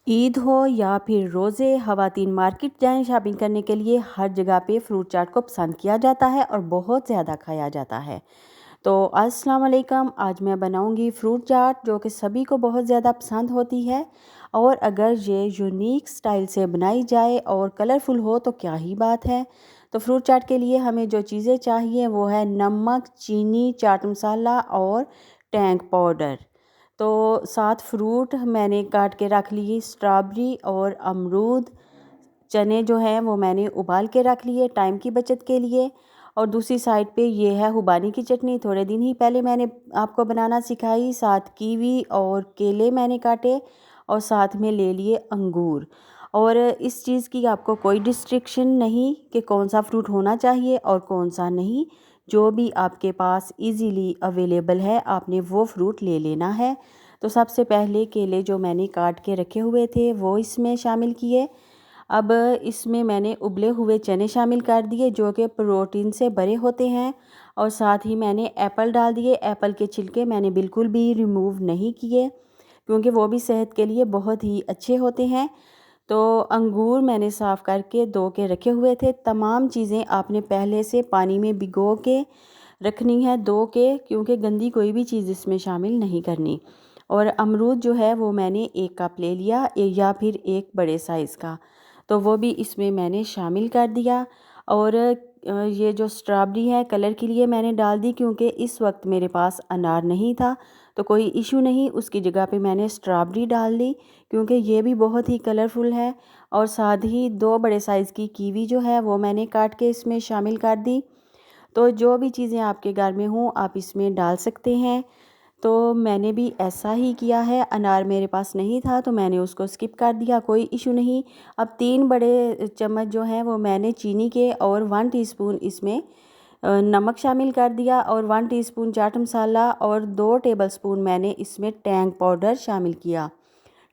ईद हो या फिर रोज़े, ख़वातीन मार्केट जाएं शॉपिंग करने के लिए। हर जगह पे फ्रूट चाट को पसंद किया जाता है और बहुत ज़्यादा खाया जाता है। तो अस्सलाम वालेकुम, आज मैं बनाऊंगी फ्रूट चाट जो कि सभी को बहुत ज़्यादा पसंद होती है। और अगर ये यूनिक स्टाइल से बनाई जाए और कलरफुल हो तो क्या ही बात है। तो फ्रूट चाट के लिए हमें जो चीज़ें चाहिए वो है नमक, चीनी, चाट मसाला और टैंग पाउडर। तो 7 फ्रूट मैंने काट के रख लिए, स्ट्रॉबेरी और अमरूद। चने जो हैं वो मैंने उबाल के रख लिए टाइम की बचत के लिए। और दूसरी साइड पे ये है हुबानी की चटनी, थोड़े दिन ही पहले मैंने आपको बनाना सिखाई। साथ कीवी और केले मैंने काटे और साथ में ले लिए अंगूर। और इस चीज़ की आपको कोई डिस्ट्रिक्शन नहीं कि कौन सा फ्रूट होना चाहिए और कौन सा नहीं। जो भी आपके पास इजीली अवेलेबल है आपने वो फ्रूट ले लेना है। तो सबसे पहले केले जो मैंने काट के रखे हुए थे वो इसमें शामिल किए। अब इसमें मैंने उबले हुए चने शामिल कर दिए जो कि प्रोटीन से भरे होते हैं। और साथ ही मैंने एप्पल डाल दिए। एप्पल के छिलके मैंने बिल्कुल भी रिमूव नहीं किए क्योंकि वो भी सेहत के लिए बहुत ही अच्छे होते हैं। तो अंगूर मैंने साफ़ करके धो के रखे हुए थे। तमाम चीज़ें आपने पहले से पानी में भिगो के रखनी है, धो के, क्योंकि गंदी कोई भी चीज़ इसमें शामिल नहीं करनी। और अमरूद जो है वो मैंने 1 कप ले लिया या फिर एक बड़े साइज़ का, तो वो भी इसमें मैंने शामिल कर दिया। और ये जो स्ट्रॉबेरी है कलर के लिए मैंने डाल दी क्योंकि इस वक्त मेरे पास अनार नहीं था। तो कोई इशू नहीं, उसकी जगह पे मैंने स्ट्रॉबेरी डाल दी क्योंकि ये भी बहुत ही कलरफुल है। और साथ ही 2 बड़े साइज़ की कीवी जो है वो मैंने काट के इसमें शामिल कर दी। तो जो भी चीज़ें आपके घर में हों आप इसमें डाल सकते हैं। तो मैंने भी ऐसा ही किया है। अनार मेरे पास नहीं था तो मैंने उसको स्किप कर दिया, कोई इशू नहीं। अब 3 बड़े चम्मच जो हैं वो मैंने चीनी के और 1 टीस्पून इसमें नमक शामिल कर दिया और 1 टीस्पून चाट मसाला और 2 टेबलस्पून मैंने इसमें टैंग पाउडर शामिल किया।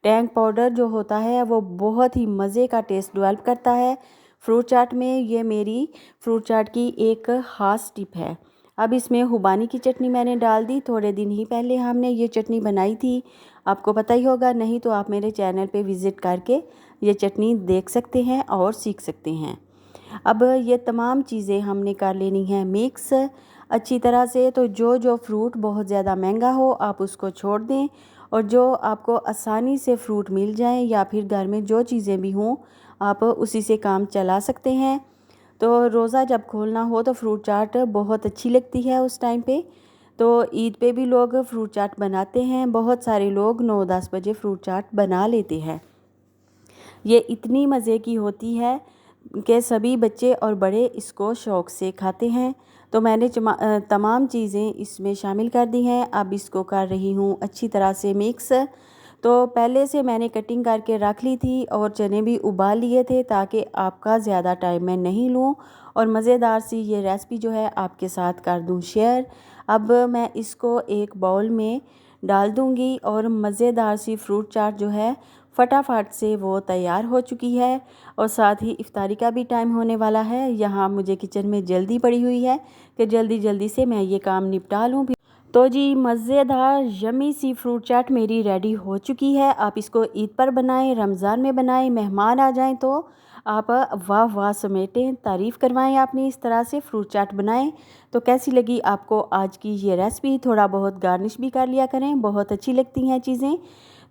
टैंग पाउडर जो होता है वो बहुत ही मज़े का टेस्ट डेवलप करता है फ्रूट चाट में। ये मेरी फ्रूट चाट की एक ख़ास टिप है। अब इसमें हुबानी की चटनी मैंने डाल दी। थोड़े दिन ही पहले हमने ये चटनी बनाई थी, आपको पता ही होगा, नहीं तो आप मेरे चैनल पे विज़िट करके ये चटनी देख सकते हैं और सीख सकते हैं। अब ये तमाम चीज़ें हमने कर लेनी है मिक्स अच्छी तरह से। तो जो जो फ्रूट बहुत ज़्यादा महंगा हो आप उसको छोड़ दें और जो आपको आसानी से फ्रूट मिल जाए या फिर घर में जो चीज़ें भी हों आप उसी से काम चला सकते हैं। तो रोज़ा जब खोलना हो तो फ्रूट चाट बहुत अच्छी लगती है उस टाइम पे। तो ईद पे भी लोग फ्रूट चाट बनाते हैं, बहुत सारे लोग 9-10 बजे फ्रूट चाट बना लेते हैं। ये इतनी मज़े की होती है कि सभी बच्चे और बड़े इसको शौक़ से खाते हैं। तो मैंने तमाम चीज़ें इसमें शामिल कर दी हैं। अब इसको कर रही हूँ अच्छी तरह से मिक्स। तो पहले से मैंने कटिंग करके रख ली थी और चने भी उबाल लिए थे ताकि आपका ज़्यादा टाइम मैं नहीं लूँ और मज़ेदार सी ये रेसिपी जो है आपके साथ कर दूँ शेयर। अब मैं इसको एक बाउल में डाल दूँगी और मज़ेदार सी फ्रूट चाट जो है फटाफट से वो तैयार हो चुकी है। और साथ ही इफ्तारी का भी टाइम होने वाला है। यहाँ मुझे किचन में जल्दी पड़ी हुई है कि जल्दी जल्दी से मैं ये काम निपटा लूँ। तो जी मज़ेदार यमी सी फ्रूट चाट मेरी रेडी हो चुकी है। आप इसको ईद पर बनाएं, रमज़ान में बनाएं, मेहमान आ जाएं तो आप वाह वाह समेटें, तारीफ़ करवाएं आपने इस तरह से फ्रूट चाट बनाएं। तो कैसी लगी आपको आज की ये रेसिपी? थोड़ा बहुत गार्निश भी कर लिया करें, बहुत अच्छी लगती हैं चीज़ें।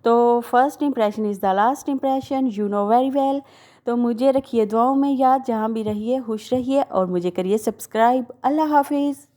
तो first impression is the last impression, you know very well. तो मुझे रखिए दुआओं में याद, जहाँ भी रहिए खुश रहिए और मुझे करिए सब्सक्राइब। अल्लाह हाफिज़।